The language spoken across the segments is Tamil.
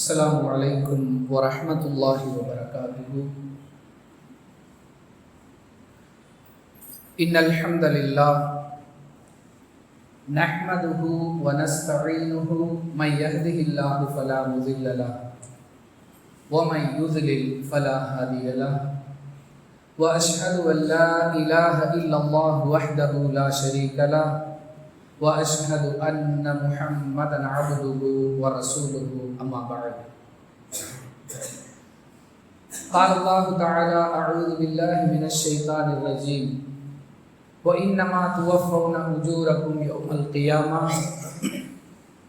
السلام عليكم ورحمة الله وبركاته. إن الحمد لله نحمده ونستعينه من يهده الله فلا مضل له ومن يضلل فلا هادي له وأشهد أن لا إله إلا الله وحده لا شريك له وأشهد أن محمدا عبده ورسوله أما بعد. قال الله تعالى: أعوذ بالله من الشيطان الرجيم وإنما توفون أجوركم يوم القيامة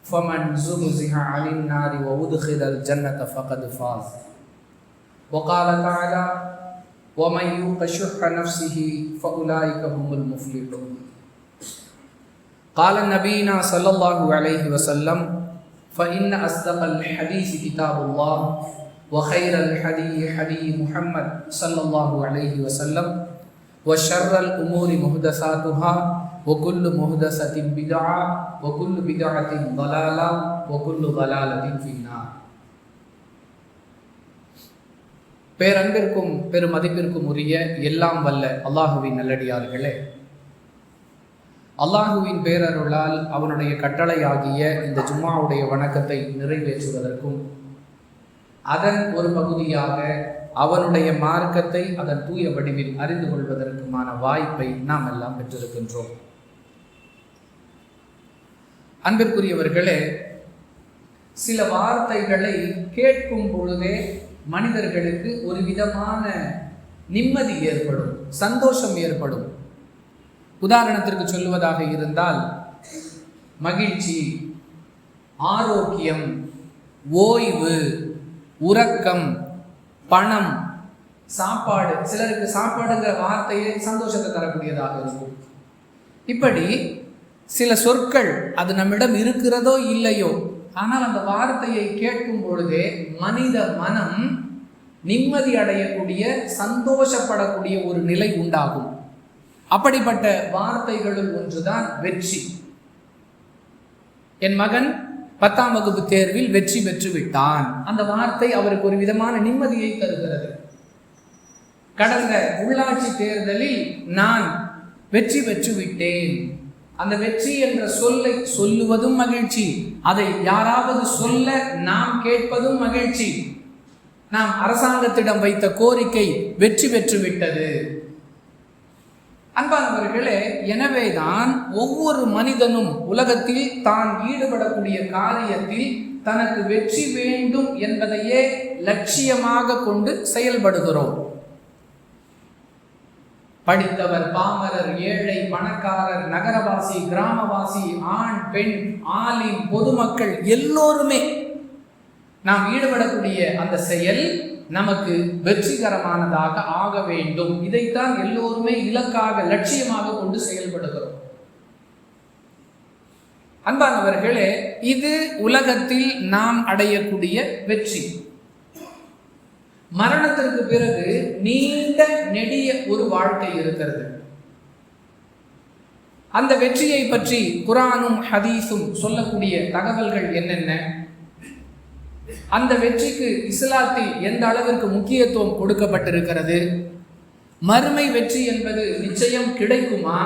فمن زحزح عن النار وأدخل الجنة فقد فاز. وقال تعالى: ومن يوق شح نفسه فأولئك هم المفلحون. قال نبينا صلى الله عليه وسلم: فإن أصدق الحديث كتاب الله وخير الحديث حديث محمد صلى الله عليه وسلم وشر الأمور محدثاتها وكل محدثة بدعة وكل بدعة ضلالة وكل ضلالة في النار. பேரன்பிற்கும் பெருமதிப்பிற்கும் உரிய எல்லாம் வல்ல அல்லாஹுவின் நல்லடியார்களே, அல்லாஹுவின் பேரருளால் அவனுடைய கட்டளையாகிய இந்த ஜும்மாவுடைய வணக்கத்தை நிறைவேற்றுவதற்கும் அதன் ஒரு பகுதியாக அவனுடைய மார்க்கத்தை அதன் தூய வடிவில் அறிந்து கொள்வதற்குமான வாய்ப்பை நாம் எல்லாம் பெற்றிருக்கின்றோம். அன்பிற்குரியவர்களே, சில வார்த்தைகளை கேட்கும் பொழுதே மனிதர்களுக்கு ஒரு விதமான நிம்மதி ஏற்படும், சந்தோஷம் ஏற்படும். உதாரணத்திற்கு சொல்லுவதாக இருந்தால், மகிழ்ச்சி, ஆரோக்கியம், ஓய்வு, உறக்கம், பணம், சாப்பாடு. சிலருக்கு சாப்பாடுங்கிற வார்த்தையே சந்தோஷத்தை தரக்கூடியதாக இருக்கும். இப்படி சில சொற்கள் அது நம்மிடம் இருக்கிறதோ இல்லையோ, ஆனால் அந்த வார்த்தையை கேட்கும் பொழுதே மனித மனம் நிம்மதி அடையக்கூடிய, சந்தோஷப்படக்கூடிய ஒரு நிலை உண்டாகும். அப்படிப்பட்ட வார்த்தைகளுள் ஒன்றுதான் வெற்றி. என் மகன் 10ஆம் வகுப்பு தேர்வில் வெற்றி பெற்று விட்டான். அந்த வார்த்தை அவருக்கு ஒரு விதமான நிம்மதியை தருகிறது. கடந்த உள்ளாட்சி தேர்தலில் நான் வெற்றி பெற்று விட்டேன். அந்த வெற்றி என்ற சொல்லை சொல்லுவதும் மகிழ்ச்சி, அதை யாராவது சொல்ல நாம் கேட்பதும் மகிழ்ச்சி. நாம் அரசாங்கத்திடம் வைத்த கோரிக்கை வெற்றி பெற்று விட்டது. அன்பானவர்களே, எனவேதான் ஒவ்வொரு மனிதனும் உலகத்தில் தான் ஈடுபடக்கூடிய காரியத்தில் தனக்கு வெற்றி வேண்டும் என்பதையே லட்சியமாக கொண்டு செயல்படுகிறோம். படித்தவர், பாமரர், ஏழை, பணக்காரர், நகரவாசி, கிராமவாசி, ஆண், பெண், ஆலிம், பொதுமக்கள் எல்லோருமே நாம் ஈடுபடக்கூடிய அந்த செயல் நமக்கு வெற்றிகரமானதாக ஆக வேண்டும். இதைத்தான் எல்லோருமே இலக்காக, லட்சியமாக கொண்டு செயல்படுகிறோம். அன்பானவர்களே, இது உலகத்தில் நாம் அடையக்கூடிய வெற்றி. மரணத்திற்கு பிறகு நீண்ட நெடிய ஒரு வாழ்க்கை இருக்கிறது. அந்த வெற்றியை பற்றி குர்ஆனும் ஹதீஸும் சொல்லக்கூடிய தகவல்கள் என்னென்ன? அந்த வெற்றிக்கு இஸ்லாத்தில் எந்த அளவிற்கு முக்கியத்துவம் கொடுக்கப்பட்டிருக்கிறது? மறுமை வெற்றி என்பது நிச்சயம் கிடைக்குமா?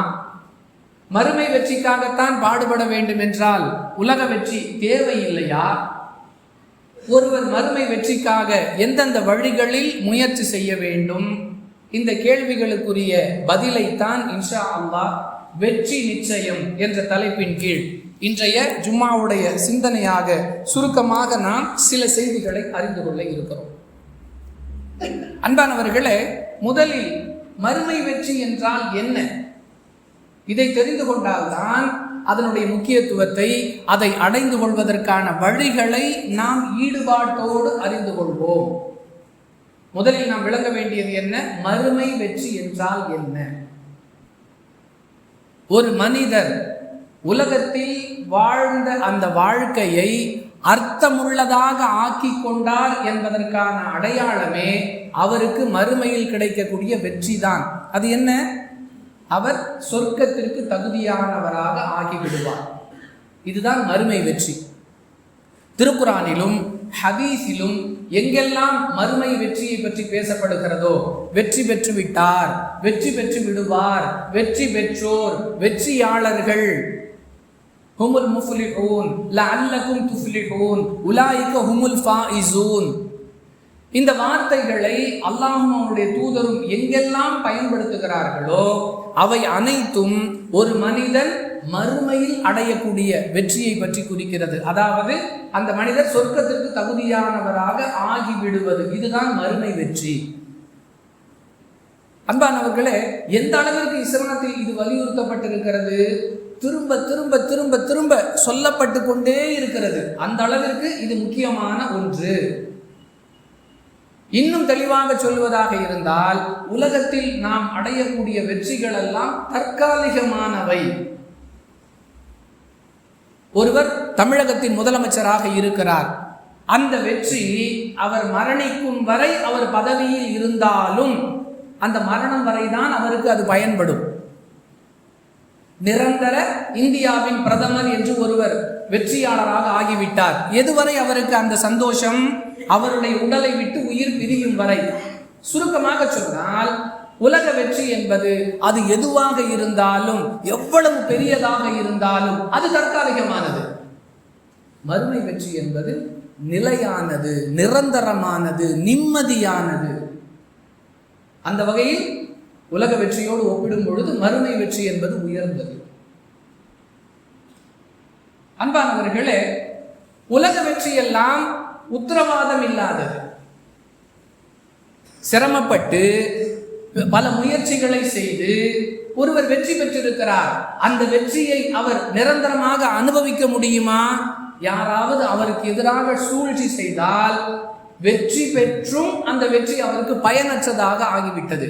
மறுமை வெற்றிக்காகத்தான் பாடுபட வேண்டும் என்றால் உலக வெற்றி தேவையில்லையா? ஒருவர் மறுமை வெற்றிக்காக எந்தெந்த வழிகளில் முயற்சி செய்ய வேண்டும்? இந்த கேள்விகளுக்குரிய பதிலைத்தான் இன்ஷா அல்லாஹ் வெற்றி நிச்சயம் என்ற தலைப்பின் கீழ் இன்றைய ஜும்மாவுடைய சிந்தனையாக சுருக்கமாக நாம் சில செய்திகளை அறிந்து கொள்ள இருக்கிறோம். அன்பானவர்களே, முதலில் மறுமை வெற்றி என்றால் என்ன? இதை தெரிந்து கொண்டால்தான் அதனுடைய முக்கியத்துவத்தை, அதை அடைந்து கொள்வதற்கான வழிகளை நாம் ஈடுபாட்டோடு அறிந்து கொள்வோம். முதலில் நாம் விளங்க வேண்டியது என்ன? மறுமை வெற்றி என்றால் என்ன? ஒரு மனிதர் உலகத்தில் வாழ்ந்த அந்த வாழ்க்கையை அர்த்தமுள்ளதாக ஆக்கி கொண்டார் என்பதற்கான அடையாளமே அவருக்கு மறுமையில் கிடைக்கக்கூடிய வெற்றி தான். அது என்ன? அவர் சொர்க்கத்திற்கு தகுதியானவராக ஆகிவிடுவார். இதுதான் மறுமை வெற்றி. திருக்குரானிலும் ஹதீஸிலும் எங்கெல்லாம் மறுமை வெற்றியை பற்றி பேசப்படுகிறதோ, வெற்றி பெற்று விட்டார், வெற்றி பெற்று விடுவார், வெற்றி பெற்றோர், வெற்றியாளர்கள், ஹுமுல் முஃப்லிஹூன் லஅல்லகும் துஃப்லிஹூன் உலாயிக ஹுமுல் ஃபாயிசூன், இந்த வார்த்தைகளை அல்லாஹ்வும் அவனுடைய தூதரும் எங்கெல்லாம் பயன்படுத்துகிறார்களோ அவை அனைத்தும் ஒரு மனிதன் மறுமையில் அடையக்கூடிய வெற்றியை பற்றி குறிக்கிறது. அதாவது அந்த மனிதர் சொர்க்கத்திற்கு தகுதியானவராக ஆகிவிடுவது, இதுதான் மறுமை வெற்றி. அன்பானவர்களே, எந்த அளவிற்கு இஸ்லாத்தில் இது வலியுறுத்தப்பட்டிருக்கிறது, திரும்ப திரும்ப திரும்ப திரும்ப சொல்லப்பட்டு கொண்டே இருக்கிறது. அந்த அளவிற்கு இது முக்கியமான ஒன்று. இன்னும் தெளிவாக சொல்வதாக இருந்தால், உலகத்தில் நாம் அடையக்கூடிய வெற்றிகள் எல்லாம் தற்காலிகமானவை. ஒருவர் தமிழகத்தின் முதலமைச்சராக இருக்கிறார். அந்த வெற்றி அவர் மரணிக்கும் வரை அவர் பதவியில் இருந்தாலும் அந்த மரணம் வரைதான் அவருக்கு அது பயன்படும். நிரந்தர இந்தியாவின் பிரதமர் என்று ஒருவர் வெற்றியாளராக ஆகிவிட்டார். எதுவரை அவருக்கு அந்த சந்தோஷம்? அவருடைய உடலை விட்டு உயிர் பிரியும் வரை. சுருக்கமாக சொன்னால், உலக வெற்றி என்பது அது எதுவாக இருந்தாலும், எவ்வளவு பெரியதாக இருந்தாலும் அது தற்காலிகமானது. மறுமை வெற்றி என்பது நிலையானது, நிரந்தரமானது, நிம்மதியானது. அந்த வகையில் உலக வெற்றியோடு ஒப்பிடும் பொழுது மறுமை வெற்றி என்பது உயர்ந்தது. அன்பானவர்களே, உலக வெற்றியெல்லாம் உத்தரவாதம் இல்லாதது. சிரமப்பட்டு பல முயற்சிகளை செய்து ஒருவர் வெற்றி பெற்றிருக்கிறார். அந்த வெற்றியை அவர் நிரந்தரமாக அனுபவிக்க முடியுமா? யாராவது அவருக்கு எதிராக சூழ்ச்சி செய்தால் வெற்றி பெற்றும் அந்த வெற்றி அவருக்கு பயனற்றதாக ஆகிவிட்டது.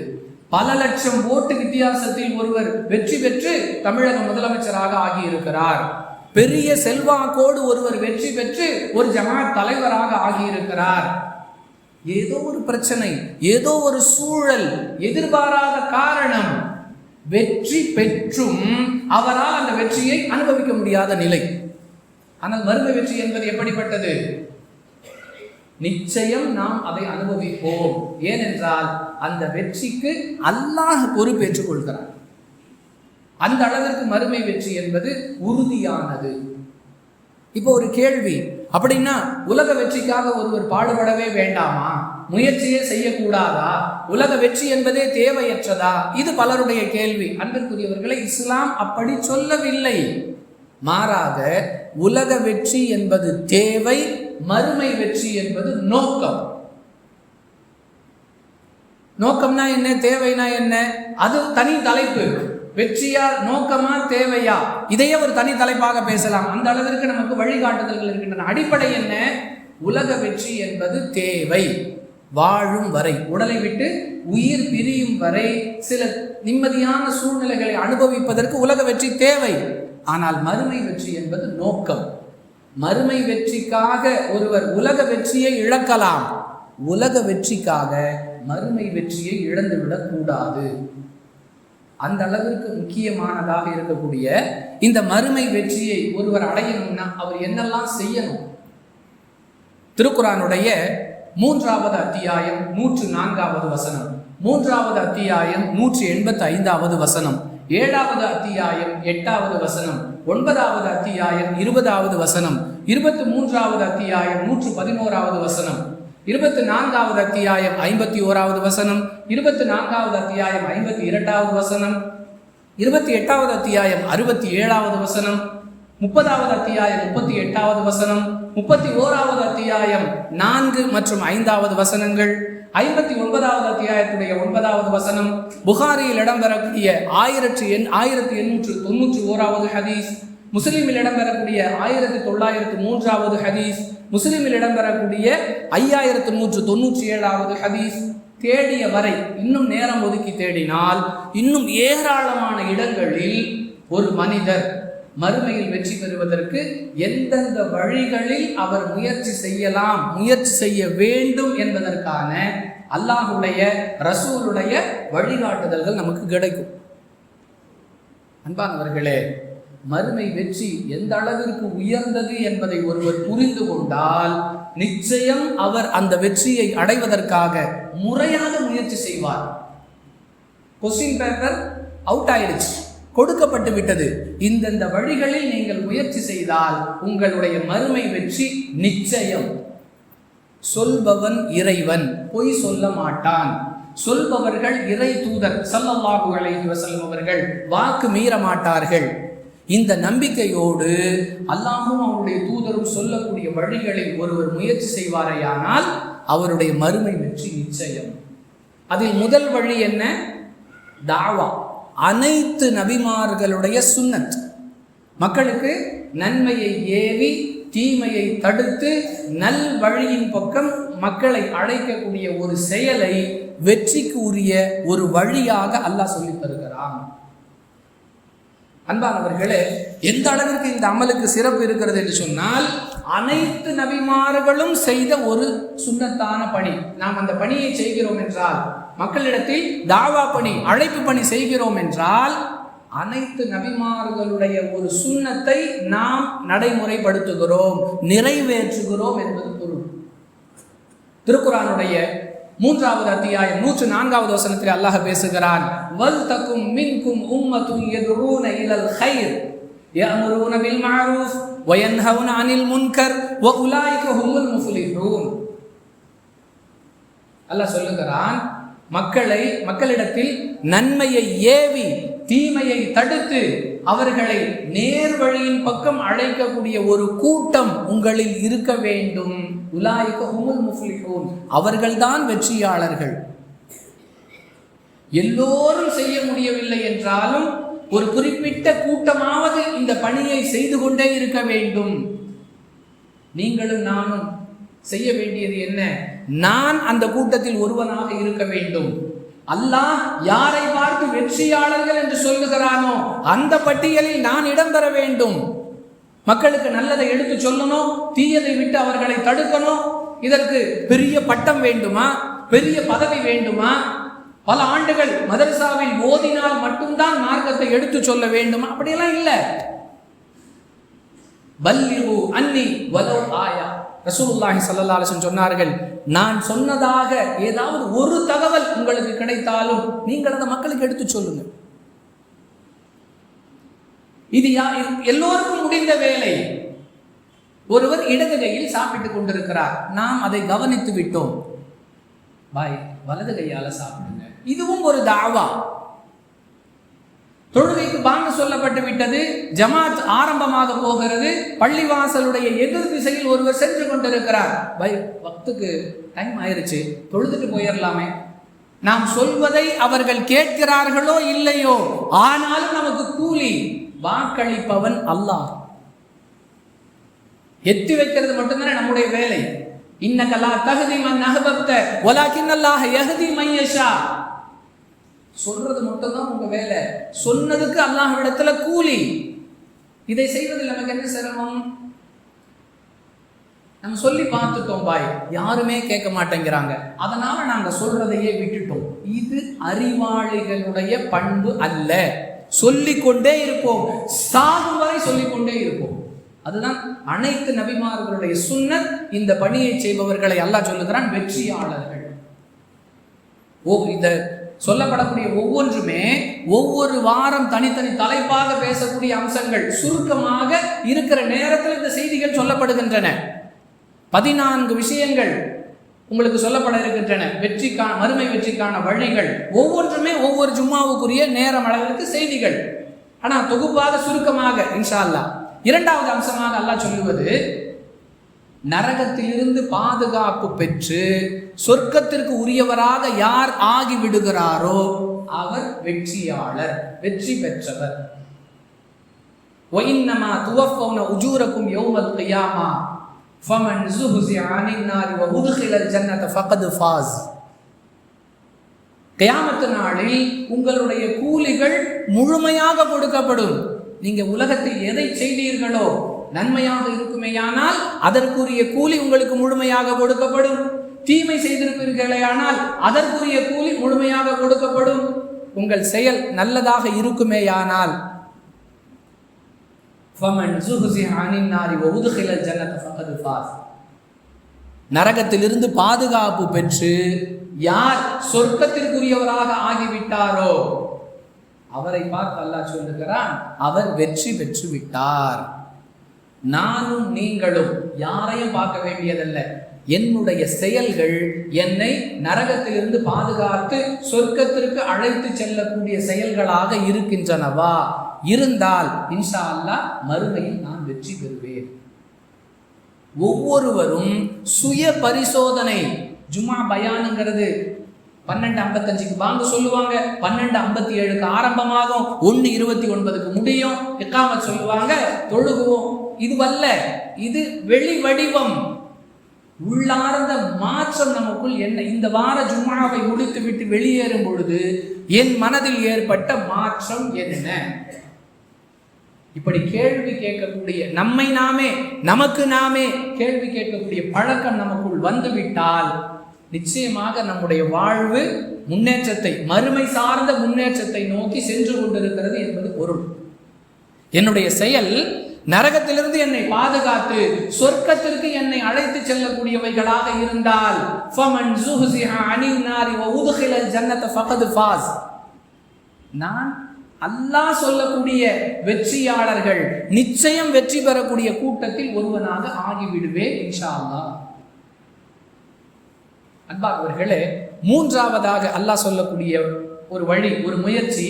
பல லட்சம் ஓட்டு வித்தியாசத்தில் ஒருவர் வெற்றி பெற்று தமிழக முதலமைச்சராக ஆகியிருக்கிறார். பெரிய செல்வாக்கோடு ஒருவர் வெற்றி பெற்று ஒரு ஜமாத் தலைவராக ஆகியிருக்கிறார். ஏதோ ஒரு பிரச்சனை, ஏதோ ஒரு சூழல், எதிர்பாராத காரணம், வெற்றி பெற்றும் அவரால் அந்த வெற்றியை அனுபவிக்க முடியாத நிலை. ஆனால் மறுமை வெற்றி என்பது எப்படிப்பட்டது? நிச்சயம் நாம் அதை அனுபவிப்போம். ஏனென்றால் அந்த வெற்றிக்கு அல்லாஹ் பொறுப்பேற்றுக் கொள்கிறார். அந்த அளவிற்கு மறுமை வெற்றி என்பது உறுதியானது. இப்போ ஒரு கேள்வி, அப்படின்னா உலக வெற்றிக்காக ஒருவர் பாடுபடவே வேண்டாமா? முயற்சியே செய்யக்கூடாதா? உலக வெற்றி என்பதே தேவையற்றதா? இது பலருடைய கேள்வி. அன்பிற்குரியவர்களை, இஸ்லாம் அப்படி சொல்லவில்லை. மாறாக உலக வெற்றி என்பது தேவை, மறுமை வெற்றி என்பது நோக்கம். நோக்கம்னா என்ன, தேவைனா என்ன, அது தனி தலைப்பு. வெற்றியா, நோக்கமா, தேவையா, இதையே ஒரு தனி தலைப்பாக பேசலாம். அந்த அளவிற்கு நமக்கு வழிகாட்டுதல்கள் இருக்கின்றன. அடிப்படை என்ன? உலக வெற்றி என்பது தேவை. வாழும் வரை, உடலை விட்டு உயிர் பிரியும் வரை சில நிம்மதியான சூழ்நிலைகளை அனுபவிப்பதற்கு உலக வெற்றி தேவை. ஆனால் மறுமை வெற்றி என்பது நோக்கம். மறுமை வெற்றிக்காக ஒருவர் உலக வெற்றியை இழக்கலாம். உலக வெற்றிக்காக மறுமை வெற்றியை இழந்துவிடக் கூடாது. அந்த அளவிற்கு முக்கியமானதாக இருக்கக்கூடிய இந்த மறுமை வெற்றியை ஒருவர் அடையணும்னா அவர் என்னெல்லாம் செய்யணும்? திருக்குரானுடைய 3வது அத்தியாயம் 104வது வசனம், 3வது அத்தியாயம் 185வது வசனம், 7வது அத்தியாயம் 8வது வசனம், 9வது அத்தியாயம் 20வது வசனம், 23வது அத்தியாயம் 111வது வசனம், 24வது அத்தியாயம் 51வது வசனம், 24வது அத்தியாயம் 52வது வசனம், 28வது அத்தியாயம் 67வது வசனம், 30வது அத்தியாயம் 38வது வசனம், 31வது அத்தியாயம் 4 மற்றும் 5வது வசனங்கள், 59வது அத்தியாயத்துடைய 9வது வசனம், புகாரியில் இடம்பெறக்கூடிய 1891வது ஹதீஸ், முஸ்லிமில் இடம்பெறக்கூடிய 1903வது ஹதீஸ், முஸ்லிமில் இடம்பெறக்கூடிய 5197வது ஹதீஸ், தேடிய வரை, இன்னும் நேரம் ஒதுக்கி தேடினால் இன்னும் ஏராளமான இடங்களில் ஒரு மனிதர் மறுமையில் வெற்றி பெறுவதற்கு எந்தெந்த வழிகளில் அவர் முயற்சி செய்யலாம், முயற்சி செய்ய வேண்டும் என்பதற்கான அல்லாஹுடைய, ரசூலுடைய வழிகாட்டுதல்கள் நமக்கு கிடைக்கும். அன்பானவர்களே, மறுமை வெற்றி எந்த அளவிற்கு உயர்ந்தது என்பதை ஒருவர் புரிந்து கொண்டால் நிச்சயம் அவர் அந்த வெற்றியை அடைவதற்காக முறையாக முயற்சி செய்வார். கொஸ்டின் பேப்பர் அவுட் ஆயிடுச்சு, கொடுக்கப்பட்டு விட்டது. இந்தந்த வழிகளில் நீங்கள் முயற்சி செய்தால் உங்களுடைய மறுமை வெற்றி நிச்சயம். சொல்பவன் இறைவன், பொய் சொல்ல மாட்டான். சொல்பவர்கள் இறை தூதர் ஸல்லல்லாஹு அலைஹி வஸல்லம் அவர்கள், வாக்கு மீற மாட்டார்கள். இந்த நம்பிக்கையோடு அல்லாஹ்வும் அவருடைய தூதரும் சொல்லக்கூடிய வழிகளில் ஒருவர் முயற்சி செய்வாரையானால் அவருடைய மறுமை வெற்றி நிச்சயம். அதில் முதல் வழி என்ன? தாவா. அனைத்து நபிமார்களுடைய சுன்னத், மக்களுக்கு நன்மையை ஏவி தீமையை தடுத்து நல் வழியின் பக்கம் மக்களை அழைக்கக்கூடிய ஒரு செயலை வெற்றிக்கு உரிய ஒரு வழியாக அல்லாஹ் சொல்லி தருகிறான். அன்பானவர்களே, எந்த அளவிற்கு இந்த அமலுக்கு சிறப்பு இருக்கிறது என்று சொன்னால், அனைத்து நபிமார்களும் செய்த ஒரு சுன்னத்தான பணி. நாம் அந்த பணியை செய்கிறோம் என்றால், மக்களிடத்தில் தாவா பணி, அழைப்பு பணி செய்கிறோம் என்றால், அனைத்து நபிமார்களுடைய ஒரு சுன்னத்தை நாம் நடைமுறைப்படுத்துகிறோம், நிறைவேற்றுகிறோம் என்பது பொருள். திருக்குர்ஆனுடைய 3வது அத்தியாயம் 104வது வசனத்தில் அல்லாஹ் பேசுகிறான், வல் தகும் மின்கும் உம்மத்துன் யதுஊன இலல் கைர் யஅமுரூன பில் மஅரூஃப் வ யன்ஹவுன அனில் முன்கர் வ உலாயிக ஹுமுல் முஃப்லிஹூன். அல்லாஹ் சொல்லுகிறான், மக்களிடத்தில் நன்மையை ஏவி தீமையை தடுத்து அவர்களை நேர்வழியின் பக்கம் அழைக்கக்கூடிய ஒரு கூட்டம் உங்களில் இருக்க வேண்டும். உலாயிக ஹுமுல் முஃப்லிஹூன், அவர்கள்தான் வெற்றியாளர்கள். எல்லோரும் செய்ய முடியவில்லை என்றாலும் ஒரு குறிப்பிட்ட கூட்டமாவது இந்த பணியை செய்து கொண்டே இருக்க வேண்டும். நீங்களும் நானும் செய்ய வேண்டியது என்ன? நான் அந்த கூட்டத்தில் ஒருவனாக இருக்க வேண்டும். அல்லாஹ் யாரை பார்த்து வெற்றியாளர்கள் என்று சொல்லுகிறானோ அந்த பட்டியலில் நான் இடம்பெற வேண்டும். மக்களுக்கு நல்லதை எடுத்து சொல்லணும், தீயதை விட்டு அவர்களை தடுக்கணும். இதற்கு பெரிய பட்டம் வேண்டுமா? பெரிய பதவி வேண்டுமா? பல ஆண்டுகள் மதரசாவில் ஓதினால் மட்டும்தான் மார்க்கத்தை எடுத்து சொல்ல வேண்டுமா? அப்படியெல்லாம் இல்லை. பல்லிகு அன்னி வலவ் ஆயா. ரசூலுல்லாஹி ஸல்லல்லாஹு அலைஹி வஸல்லம் சொன்னார்கள், நான் சொன்னதாக ஏதாவது ஒரு தகவல் உங்களுக்கு கிடைத்தாலும் நீங்கள் அந்த மக்களுக்கு எடுத்து சொல்லுங்க. இது எல்லோருக்கும் முடிந்த வேலை. ஒருவர் இடது கையில் சாப்பிட்டுக் கொண்டிருக்கிறார், நாம் அதை கவனித்து விட்டோம், பாய் வலது கையால சாப்பிடுங்க. இதுவும் ஒரு தாவா. தொழுகைக்கு பாங்கு சொல்லப்பட்டு விட்டது, ஜமாத் ஆரம்பமாக போகிறது, பள்ளிவாசலுடைய எதிர் திசையில் ஒருவர் சென்று கொண்டிருக்கிறார், பை வக்துக்கு டைம் ஆயிருச்சு, தொழுதுட்டு போயிடலாமே. நாம் சொல்வதை அவர்கள் கேட்கிறார்களோ இல்லையோ, ஆனாலும் நமக்கு கூலி. வாக்களிப்பவன் அல்லாஹ். எத்தி வைக்கிறது மட்டும்தானே நம்முடைய வேலை. இன்னக லா தஹ்தி மன் அஹ்பப்த வலாக்கின் அல்லாஹ் யஹ்தி மன் யஷா. சொல்றது மட்டும்தான் உங்க வேலை, சொன்னதுக்கு அல்லாஹ்விடத்துல கூலி. இதை செய்வதில் நமக்கு என்ன சிரமம்? நம்ம சொல்லி பார்த்துட்டோம் பாய், யாருமே கேட்க மாட்டேங்கிறாங்க, அதனால நாங்க சொல்றதையே விட்டுட்டோம். இது அறிவாளிகளுடைய பண்பு அல்ல. சொல்லிக்கொண்டே இருப்போம், சாகும் வரை சொல்லிக்கொண்டே இருப்போம். அதுதான் அனைத்து நபிமார்களுடைய சுன்னத். இந்த பணியை செய்பவர்களை அல்லாஹ் சொல்லுகிறான் வெற்றியாளர்கள். இந்த சொல்லப்படக்கூடிய ஒவ்வொன்றுமே ஒவ்வொரு வாரம் தனித்தனி தலைப்பாக பேசக்கூடிய அம்சங்கள். சுருக்கமாக இருக்கிற நேரத்தில் இந்த செய்திகள் சொல்லப்படுகின்றன. 14 விஷயங்கள் உங்களுக்கு சொல்லப்பட இருக்கின்றன. வெற்றிக்கான, மறுமை வெற்றிக்கான வழிகள். ஒவ்வொன்றுமே ஒவ்வொரு ஜும்மாவுக்குரிய நேரம் அளவிற்கு செய்திகள். ஆனால் தொகுப்பாக சுருக்கமாக இன்ஷா அல்லாஹ். 2வது அம்சமாக அல்லாஹ் சொல்லுவது, நரகத்திலிருந்து பாதுகாப்பு பெற்று சொர்க்கத்திற்கு உரியவராக யார் ஆகி விடுகிறாரோ அவர் வெற்றியாளர், வெற்றி பெற்றவர். وَإِنَّمَا تُوَفَّوْنَ أُجُورَكُمْ يَوْمَ الْقِيَامَةِ فَمَنْ زُحْزِحَ عَنِ النَّارِ وَأُدْخِلَ الْجَنَّةَ فَقَدْ فَازَ. கியாமத் நாளில் உங்களுடைய கூலிகள் முழுமையாக கொடுக்கப்படும். நீங்க உலகத்தில் எதை செய்தீர்களோ நன்மையாக இருக்குமேயானால் அதற்குரிய கூலி உங்களுக்கு முழுமையாக கொடுக்கப்படும். தீமை செய்திருப்பீர்களேயானால் அதற்குரிய கூலி முழுமையாக கொடுக்கப்படும். உங்கள் செயல் நல்லதாக இருக்குமேயானால் ஃபமன் ஸுஹ்ஸிஹ அனின் நாரி வ உத்கிலல் ஜன்னத ஃபகத் ஃபாஸ். நரகத்திலிருந்து பாதுகாப்பு பெற்று யார் சொர்க்கத்திற்குரியவராக ஆகிவிட்டாரோ அவரை பார்த்து அல்லாஹ் சொல்லுகிறான், அவர் வெற்றி பெற்று விட்டார். நானும் நீங்களும் யாரையும் பார்க்க வேண்டியதல்ல. என்னுடைய செயல்கள் என்னை நரகத்திலிருந்து பாதுகாத்து சொர்க்கத்திற்கு அழைத்து செல்லக்கூடிய செயல்களாக இருக்கின்றனவா? இருந்தால் இன்ஷா அல்லாஹ் மறுமையில் நான் வெற்றி பெறுவேன். ஒவ்வொருவரும் சுய பரிசோதனை. ஜும்மா பயானுங்கிறது 12:55 வாங்க சொல்லுவாங்க, 12:57 ஆரம்பமாகும், 1:29 முடியும். இக்காமத் சொல்லுவாங்க, தொழுகுவோம். இதுவல்ல, இது வெளி வடிவம். உள்ளார்ந்த மாற்றம் நமக்குள் என்ன? இந்த வார ஜும்மாவை முடித்து விட்டு வெளியேறும் பொழுது என் மனதில் ஏற்பட்ட மாற்றம் என்ன? இப்படி கேள்வி கேட்கக்கூடிய, நம்மை நாமே நமக்கு நாமே கேள்வி கேட்கக்கூடிய பழக்கம் நமக்குள் வந்துவிட்டால் நிச்சயமாக நம்முடைய வாழ்வு முன்னேற்றத்தை, மறுமை சார்ந்த முன்னேற்றத்தை நோக்கி சென்று கொண்டிருக்கிறது என்பது பொருள். என்னுடைய செயல் நரகத்திலிருந்து என்னை பாதுகாத்து சொர்க்கத்திற்கு என்னை அழைத்து செல்லக்கூடியவைகளாக இருந்தால் ஃபமன் ஸுஹ்ஸிஹ அனின் நாரி வ உத்கிலல் ஜன்னத ஃபகத் ஃபாஸ். நான் அல்லாஹ் சொல்லக்கூடிய வெற்றியாளர்கள், நிச்சயம் வெற்றி பெறக்கூடிய கூட்டத்தில் ஒருவனாக ஆகிவிடுவேன் இன்ஷா அல்லாஹ். அன்பார்ந்தவர்களே, மூன்றாவதாக அல்லாஹ் சொல்லக்கூடிய ஒரு வழி, ஒரு முயற்சி,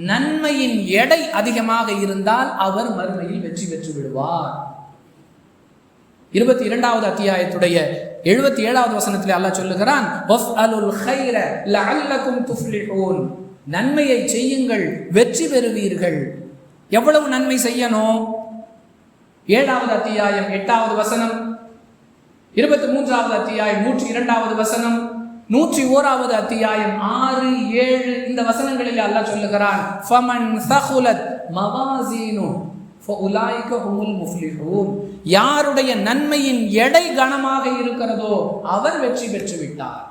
நன்மையின் எடை அதிகமாக இருந்தால் அவர் மறுமையில் வெற்றி பெற்று விடுவார். 22வது அத்தியாயத்துடைய 77வது வசனத்தில் அல்லாஹ் சொல்லுகிறான், வஃஅலுல் கைர லஅல்லகும் துஃப்லிஹூன். நன்மையை செய்யுங்கள், வெற்றி பெறுவீர்கள். எவ்வளவு நன்மை செய்யணும்? 7வது அத்தியாயம் 8வது வசனம், 23வது அத்தியாயம் 102வது வசனம், 101வது அத்தியாயம் 6, 7 இந்த வசனங்களில் அல்லாஹ் சொல்லுகிறான், ஃபமன் ஸகுலத் மவாஸீனு ஃபஉலாயிக ஹுமுல் முஃப்லிஹூன். யாருடைய நன்மையின் எடை கனமாக இருக்கிறதோ அவர் வெற்றி பெற்று விட்டார்.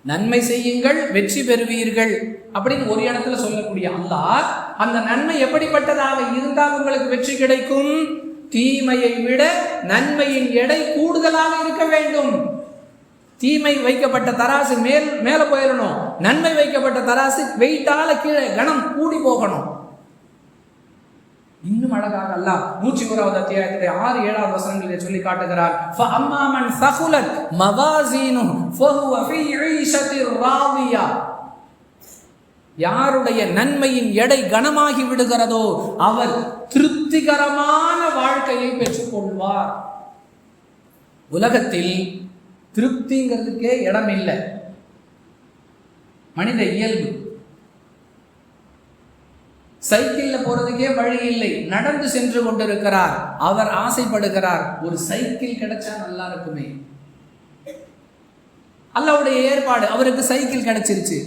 நன்மை செய்யுங்கள், வெற்றி பெறுவீர்கள் அப்படின்னு ஒரு இடத்துல சொல்லக்கூடிய அல்லாஹ், அந்த நன்மை எப்படிப்பட்டதாக இருந்தால் உங்களுக்கு வெற்றி கிடைக்கும்? தீமையை விட நன்மையின் எடை கூடுதலாக இருக்க வேண்டும். தீமை வைக்கப்பட்ட தராசு மேல போயிடணும், நன்மை வைக்கப்பட்ட தராசு வெயிட்டால கீழே கணம் கூடி போகணும். இன்னும் அழகாக அல்லாஹ் 101வது அத்தியாயத்திலே 6, 7வது வசனங்களிலே சொல்லி காட்டுகிறார், ஃபஅம்மா மன் ஸகுலத் மவாஸீனுஹு ஃபஹுவ ஃபீ ஈஷத்திர் ராதியா. யாருடைய நன்மையின் எடை கனமாகி விடுகிறதோ அவர் திருப்திகரமான வாழ்க்கையை பெற்றுக் கொள்வார். உலகத்தில் திருப்திங்கிறதுக்கே இடம் இல்லை. மனித இயல்பு. சைக்கிள்ல போறதுக்கே வழி இல்லை, நடந்து சென்று கொண்டிருக்கிறார். அவர் ஆசைப்படுகிறார், ஒரு சைக்கிள் கிடைச்சா நல்லா இருக்குமே. அல்லாஹ்வுடைய ஏற்பாடு, அவருக்கு சைக்கிள் கிடைச்சிருச்சு.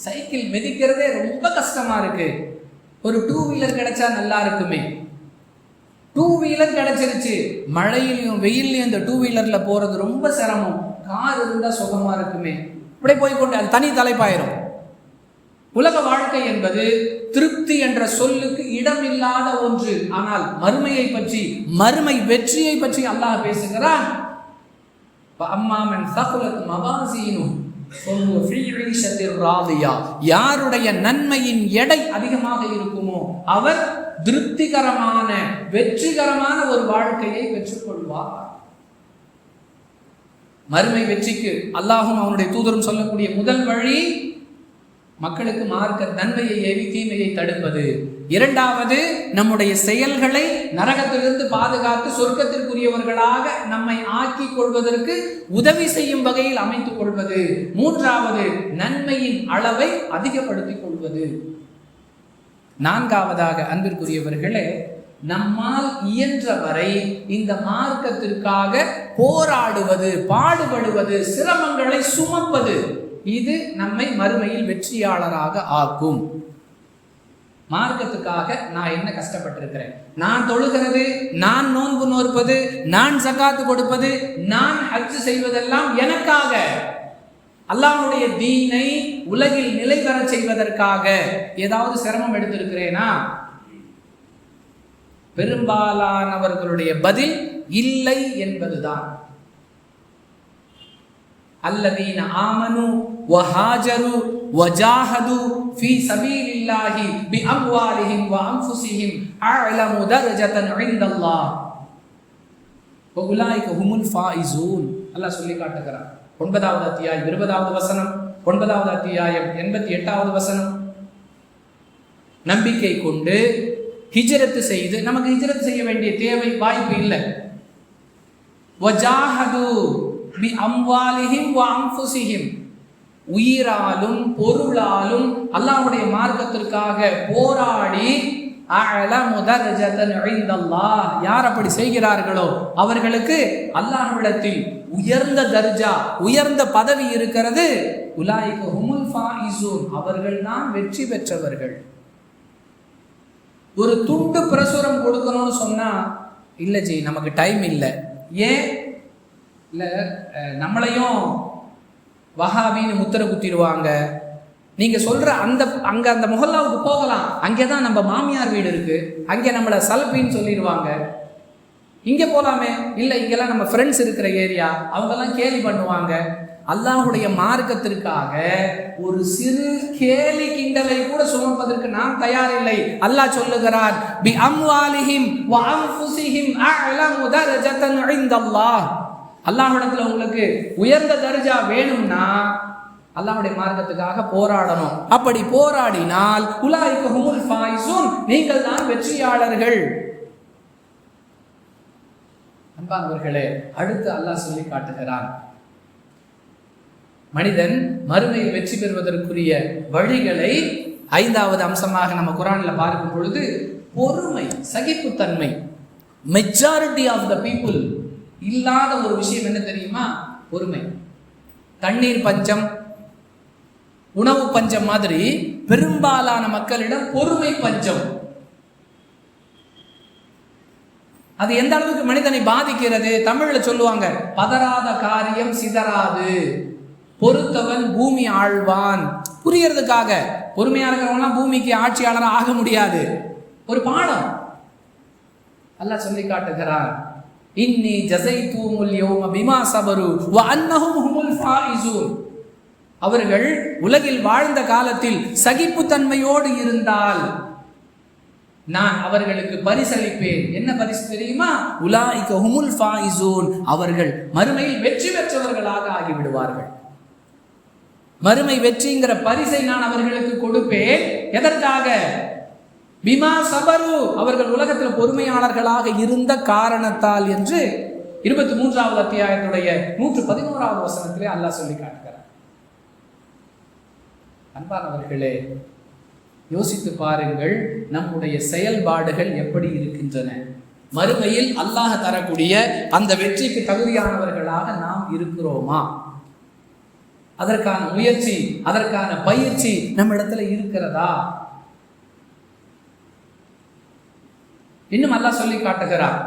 சைக்கிள் மிதிக்கிறதே ரொம்ப கஷ்டமா இருக்கு, ஒரு 2 வீலர் கிடைச்சா நல்லா இருக்குமே. 2 வீலர் கிடைச்சிருச்சு, மழையிலையும் வெயிலையும் இந்த 2 வீலர்ல போறது ரொம்ப சிரமம், கார் இருந்தா சுகமா இருக்குமே. இப்படியே போய்கொண்டு அது தனி தலைப்பாயிரும். உலக வாழ்க்கை என்பது திருப்தி என்ற சொல்லுக்கு இடமில்லாத ஒன்று. ஆனால் மறுமையை பற்றி, மறுமை வெற்றியை பற்றி அல்லாஹ் பேசுகிறான். யாருடைய நன்மையின் எடை அதிகமாக இருக்குமோ அவர் திருப்திகரமான, வெற்றிகரமான ஒரு வாழ்க்கையை பெற்றுக் கொள்வார். மறுமை வெற்றிக்கு அல்லாஹும் அவனுடைய தூதரும் சொல்லக்கூடிய முதல் வழி, மக்களுக்கு மார்க்க நன்மையை ஏவி தீமையை தடுப்பது. 2வது, நம்முடைய செயல்களை நரகத்திலிருந்து பாதுகாத்து சொர்க்கத்திற்குரியவர்களாக நம்மை ஆக்கிக் கொள்வதற்கு உதவி செய்யும் வகையில் அமைத்துக் கொள்வது. 3வது, நன்மையின் அளவை அதிகப்படுத்திக் கொள்வது. 4வதாக அன்பிற்குரியவர்களே, நம்மால் இயன்ற வரை இந்த மார்க்கத்திற்காக போராடுவது, பாடுபடுவது, சிரமங்களை சுமப்பது, இது நம்மை மறுமையில் வெற்றியாளராக ஆக்கும். மார்க்கத்துக்காக நான் என்ன கஷ்டப்பட்டிருக்கிறேன்? நான் தொழுகிறது, நான் நோன்பு நோற்பது, நான் ஜகாத்து கொடுப்பது, நான் ஹஜ் செய்வதெல்லாம் எனக்காக, அல்லாஹ்வுடைய தீனை உலகில் நிலை பெற செய்வதற்காக. ஏதாவது சிரமம் எடுத்திருக்கிறேனா? பெரும்பாலானவர்களுடைய பதில் இல்லை என்பதுதான். அல்லதீன ஆமனு வஹாஜரு வஜாஹது ஃபீ சபீலில்லாஹி பிஅம்வாலிஹிம் வஅன்ஃபுஸிஹிம் அஅலமு தரஜதன் இன்தல்லாஹ் வஉலாயிக ஹுமுல் ஃபாயிஸூன். அல்லாஹ் சொல்லி காட்டுகிறார். 9வது அத்தியாயம் 20வது வசனம், 9வது அத்தியாயம் 88வது வசனம். நம்பிக்கை கொண்டு ஹிஜ்ரத் செய்து, நமக்கு ஹிஜ்ரத் செய்ய வேண்டிய தேவை வாய்ப்பு இல்லை. வஜாஹது பி அம்வாலிஹிம் வ அன்ஃபுஸிஹிம், உயிராலும் பொருளாலும் அல்லாஹ்வுடைய மார்க்கத்திற்காக போராடி அஅலமு தரஜதன் இன்தல்லாஹ், யார் அப்படி செய்கிறார்களோ அவர்களுக்கு அல்லாஹ்விடத்தில் உயர்ந்த தர்ஜா, உயர்ந்த பதவி இருக்கிறது. உலாயிக ஹுமுல் ஃபாயிஸூன், அவர்கள் தான் வெற்றி பெற்றவர்கள். ஒரு துண்டு பிரசுரம் கொடுக்கணும்னு சொன்னா இல்லை ஜி நமக்கு டைம் இல்லை. ஏன் இல்லை, நம்மளையும் வஹாபின்னு முத்திர குத்திடுவாங்க. நீங்க சொல்ற அந்த முஹல்லாவுக்கு போகலாம், அங்கேதான் நம்ம மாமியார் வீடு இருக்கு, அங்கே நம்மளை சல்பின்னு சொல்லிடுவாங்க. இங்கே போகலாமே, இல்லை இங்கெல்லாம் நம்ம ஃப்ரெண்ட்ஸ் இருக்கிற ஏரியா, அவங்கெல்லாம் கேலி பண்ணுவாங்க. அல்லாஹ்வுடைய மார்க்கத்திற்காக ஒரு சிறு கேலி கிண்டலை கூட சுமப்பதற்கு நாம் தயாரில்லை. அல்லாஹ் சொல்லுகிறார், பி அம்வாலிஹிம் வ அன்ஃபுஸிஹிம் அஅலமு தரஜதன் இன்தல்லாஹ். அல்லாஹ்விடத்தில் உங்களுக்கு உயர்ந்த தர்ஜா வேணும்னா அல்லாஹ்வுடைய மார்க்கத்துக்காக போராடணும். அப்படி போராடினால் உலாயிக ஹுமுல் ஃபாயிஸூன், நீங்கள் தான் வெற்றியாளர்கள். அன்பானவர்களே, அடுத்து அல்லாஹ் சொல்லி காட்டுகிறான், மனிதன் மறுமையில் வெற்றி பெறுவதற்குரிய வழிகளை 5வது அம்சமாக நம்ம குர்ஆன்ல பார்க்கும் பொழுது பொறுமை, சகிப்புத்தன்மை. மெஜாரிட்டி ஆஃப் த பீப்புள் இல்லாத ஒரு விஷயம் என்ன தெரியுமா? பொறுமை. தண்ணீர் பஞ்சம், உணவு பஞ்சம் மாதிரி பெரும்பாலான மக்களிடம் பொறுமை பஞ்சம். அது எந்த அளவுக்கு மனிதனை பாதிக்கிறது? தமிழ்ல சொல்லுவாங்க, பதறாத காரியம் சிதறாது, பொறுத்தவன் பூமி ஆழ்வான். புரியறதுக்காக, பொறுமையா இருக்கிறவங்களாம் பூமிக்கு ஆட்சியாளராக ஆக முடியாது. ஒரு பாடம் அல்லாஹ் சொல்லி காட்டுகிறார், இன்னி ஜஸைதுமுல் யௌம பிமா ஸபரு வ அன்னஹும் ஹுமுல் ஃபாயிஸூன். அவர்கள் உலகில் வாழ்ந்த காலத்தில் சகிப்புத்தன்மையோடு இருந்தால் நான் அவர்களுக்கு பரிசளிப்பேன். என்ன பரிசு தெரியுமா? உலாயிக ஹுமுல் ஃபாயிஸூன், அவர்கள் மறுமையில் வெற்றி பெற்றவர்களாக ஆகிவிடுவார்கள். மறுமை வெற்றிங்கிற பரிசை நான் அவர்களுக்கு கொடுப்பேன். எதற்காக? பிமா சபரு, அவர்கள் உலகத்தில் பொறுமையாளர்களாக இருந்த காரணத்தால் என்று 23வது அத்தியாயத்துடைய 111வது வசனத்திலே அல்லாஹ் சொல்லி காட்டுகிறார். அன்பானவர்களே, யோசித்து பாருங்கள், நம்முடைய செயல்பாடுகள் எப்படி இருக்கின்றன. மறுமையில் அல்லாஹ் தரக்கூடிய அந்த வெற்றிக்கு தகுதியானவர்களாக நாம் இருக்கிறோமா? அதற்கான முயற்சி, அதற்கான பயிற்சி நம்ம இடத்துல இருக்கிறதா? இன்னும் அல்லாஹ் சொல்லி காட்டுகிறார்,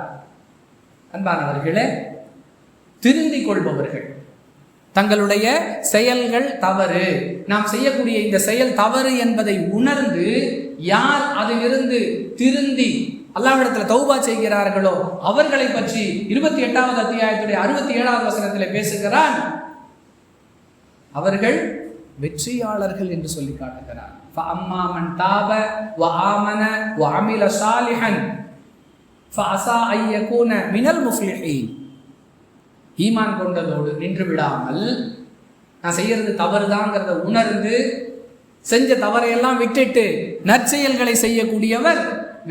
அன்பானவர்களே, திருந்திக் கொள்பவர்கள், தங்களுடைய செயல்கள் தவறு, நாம் செய்யக்கூடிய இந்த செயல் தவறு என்பதை உணர்ந்து யார் அதிலிருந்து திருந்தி அல்லாஹ்விடத்தில் தௌபா செய்கிறார்களோ அவர்களை பற்றி 28வது அத்தியாயத்துடைய 67வது வசனத்தில் பேசுகிறான். அவர்கள் வெற்றியாளர்கள் என்று சொல்லி காட்டுகிறார். ஃபஅம்மா மன் தாப வ ஆமன வ அமில சாலிஹன் ஃபஅஸா அன் யகூன மினல் முஃப்லிஹீன். ஈமான் கொண்டதோடு நின்று விடாமல், நான் செய்யறது தவறுதாங்கிறத உணர்ந்து செஞ்ச தவறையெல்லாம் விட்டுட்டு நற்செயல்களை செய்யக்கூடியவர்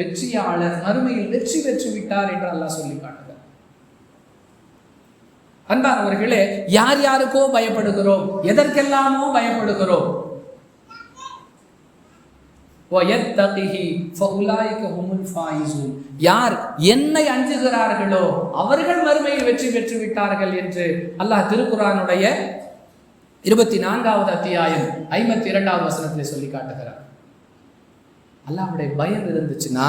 வெற்றியாளர், மறுமையில் வெற்றி பெற்று விட்டார் என்று அல்லாஹ் சொல்லி காட்டுகிறார். அன்பானவர்களே, யார் யாருக்கோ பயப்படுகிறோம், எதற்கெல்லாமோ பயப்படுகிறோம். யார் என்னை அஞ்சுகிறார்களோ அவர்கள் மறுமையில் வெற்றி பெற்று விட்டார்கள் என்று அல்லாஹ் திருக்குர்ஆனுடைய 24வது அத்தியாயம் 52வது வசனத்திலே சொல்லி காட்டுகிறார். அல்லாஹ்வுடைய பயம் இருந்துச்சுன்னா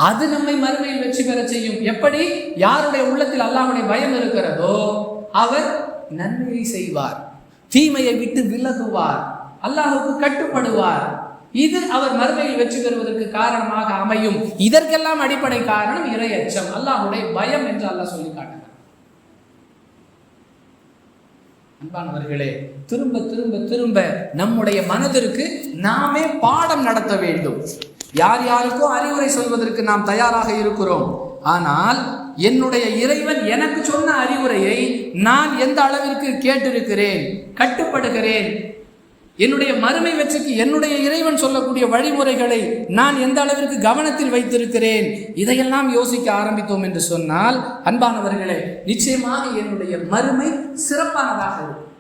அது நம்மை மறுமையில் வெற்றி பெற செய்யும். எப்படி? யாருடைய உள்ளத்தில் அல்லாஹ்வுடைய பயம் இருக்கிறதோ அவர் நன்மையை செய்வார், தீமையை விட்டு விலகுவார், அல்லாஹ்வுக்கு கட்டுப்படுவார். இது அவர் மறுமையில் வெற்றி பெறுவதற்கு காரணமாக அமையும். இதற்கெல்லாம் அடிப்படை காரணம் இறை அச்சம், அல்லாஹ்வுடைய பயம் என்று அல்லாஹ் சொல்லி காட்டுகிறார். அன்பானவர்களே, திரும்ப திரும்ப திரும்ப நம்முடைய மனதிற்கு நாமே பாடம் நடத்த வேண்டும். யார் யாருக்கும் அறிவுரை சொல்வதற்கு நாம் தயாராக இருக்கிறோம். ஆனால் என்னுடைய இறைவன் எனக்கு சொன்ன அறிவுரையை நான் எந்த அளவிற்கு கேட்டிருக்கிறேன், கட்டுப்படுகிறேன், என்னுடைய மறுமை வெற்றிக்கு என்னுடைய இறைவன் சொல்லக்கூடிய வழிமுறைகளை நான் எந்த அளவிற்கு கவனத்தில் வைத்திருக்கிறேன், இதையெல்லாம் யோசிக்க ஆரம்பித்தோம் என்று சொன்னால் அன்பானவர்களே, நிச்சயமாக என்னுடைய மறுமை சிறப்பானதாக இருக்கும்.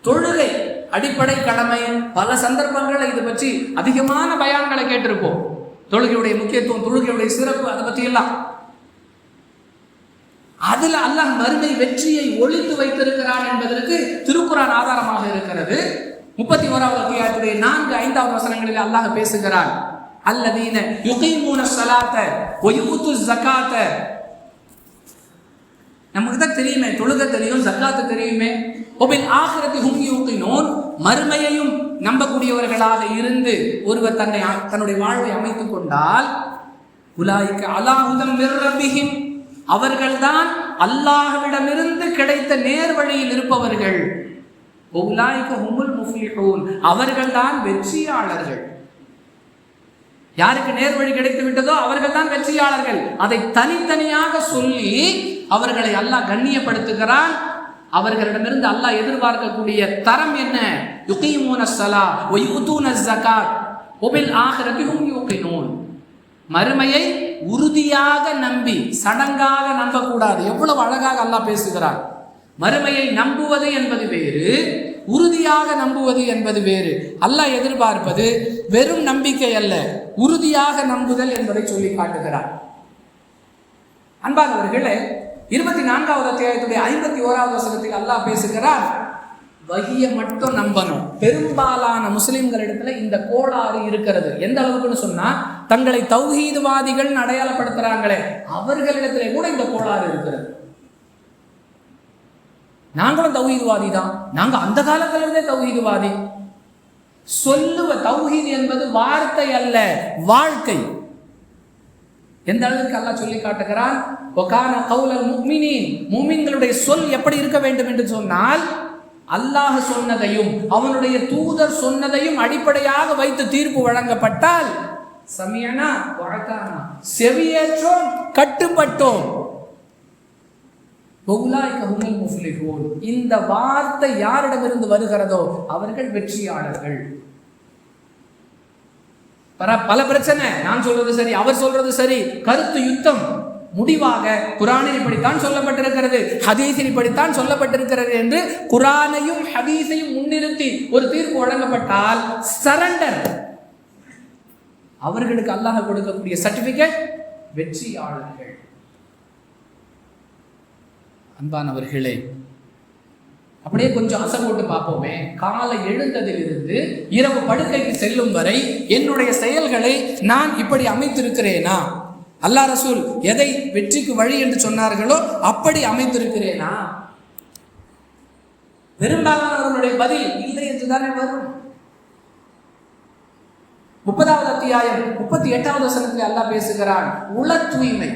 தொழுகை அடிப்படை கடமை. பல சந்தர்ப்பங்களை இது பற்றி அதிகமான பயான்களை கேட்டிருப்போம். தொழுகையுடைய முக்கியத்துவம், தொழுகையுடைய சிறப்பு, அதை பற்றி எல்லாம். அதுல அல்லாஹ் மறுமை வெற்றியை ஒளித்து வைத்திருக்கிறான் என்பதற்கு திருக்குர்ஆன் ஆதாரமாக இருக்கிறது. 31வது அத்தியாயத்துடைய 4-5 வசனங்களில் அல்லாஹ் பேசுகிறான். அல்லதீன யுகீமூன ஸலாத்த வ யூதுஸ் ஸகாத்த. நமக்கு தான் தெரியுமே, தொழுகை தெரியும், ஜக்காத்து தெரியுமே. ஒபில் ஆகிரத்தி ஹும் யூகினூன். மறுமையையும் நம்பக்கூடியவர்களாக இருந்து ஒருவர் தன்னுடைய வாழ்வை அமைத்துக் கொண்டால் உலாயிக அலா ஹுதம் மிர் ரப்பிஹிம், அவர்கள்தான் அல்லாஹ்விடமிருந்து கிடைத்த நேர் வழியில் இருப்பவர்கள். உலாயிக ஹுமுல் முஃப்லிஹூன், அவர்கள்தான் வெற்றியாளர்கள். யாருக்கு நேர் வழி கிடைத்து விட்டதோ அவர்கள் தான் வெற்றியாளர்கள். அதை தனித்தனியாக சொல்லி அவர்களை அல்லாஹ் கண்ணியப்படுத்துகிறான். அவர்களிடமிருந்து அல்லாஹ் எதிர்பார்க்கக்கூடிய தரம் என்ன? யுகீமூன ஸலா வ யூதூன ஸகாத் வ பில் ஆகிரத்தி ஹும் யூகினூன். மறுமையை உறுதியாக நம்பி சடங்காக நம்பக்கூடாது. எவ்வளவு அழகாக அல்லாஹ் பேசுகிறார். மறுமையை நம்புவது என்பது வேறு, உறுதியாக நம்புவது என்பது வேறு. அல்லாஹ் எதிர்பார்ப்பது வெறும் நம்பிக்கை அல்ல, உறுதியாக நம்புதல் என்பதை சொல்லி காட்டுகிறார். அன்பானவர்களே, 24வது அத்தியாயத்துடைய 51வது வசனத்தில் அல்லாஹ் பேசுகிறார், வஹியை மட்டும் நம்பணும். பெரும்பாலான முஸ்லிம்களிடத்துல இந்த கோளாறு இருக்கிறது. எந்த அளவுக்குன்னு சொன்னா, தங்களை தௌஹீதுவாதிகள் அடையாளப்படுத்துறாங்களே அவர்களிடத்துல கூட இந்த கோளாறு இருக்கிறது. நாங்களும் தௌஹீதுவாதி தான், நாங்க அந்த காலத்துல இருந்தே தௌஹீதுவாதி. சொல்லுவ தௌஹீத் என்பது வார்த்தை அல்ல, வாழ்க்கை. எந்த அளவுக்கு அல்லாஹ் சொல்லி காட்டுகிறான், வகான கௌலல் முஃமினீன், முஃமின்களுடைய சொல் எப்படி இருக்க வேண்டும் என்று சொன்னால், அல்லாஹ் சொன்னதையும் அவனுடைய தூதர் சொன்னதையும் அடிப்படையாக வைத்து தீர்ப்பு வழங்கப்பட்டால் சமியனா வஅதானா, செவியேற்றோம், கட்டுப்பட்டோம். உலாயிக ஹுமுல் முஃப்லிஹூன், இந்த வார்த்தை யாரிடமிருந்து வருகிறதோ அவர்கள் வெற்றியாளர்கள். பல பிரச்சனை, நான் சொல்றது சரி, அவர் சொல்றது சரி, கருத்து யுத்தம். முடிவாக குர்ஆனில் இப்படித்தான் சொல்லப்பட்டிருக்கிறது, ஹதீஸில் இப்படித்தான் சொல்லப்பட்டிருக்கிறது என்று குர்ஆனையும் ஹதீஸையும் முன்னிறுத்தி ஒரு தீர்ப்பு வழங்கப்பட்டால் சரண்டர். அவர்களுக்கு அல்லாஹ் கொடுக்கக்கூடிய சர்டிபிகேட் வெற்றியாளர்கள். அன்பானவர்களே, அப்படியே கொஞ்சம் அசை போட்டு பார்ப்போமே. காலை எழுந்ததிலிருந்து இரவு படுக்கைக்கு செல்லும் வரை என்னுடைய செயல்களை நான் இப்படி அமைத்திருக்கிறேனா? அல்லாஹ் ரசூல் எதை வெற்றிக்கு வழி என்று சொன்னார்களோ அப்படி அமைத்திருக்கிறேனா? பெரும்பாலானவர்களுடைய பதில் இல்லை என்றுதானே வரும். 30வது அத்தியாயம் 38வது வசனத்தில் அல்லாஹ் பேசுகிறான், உள தூய்மை.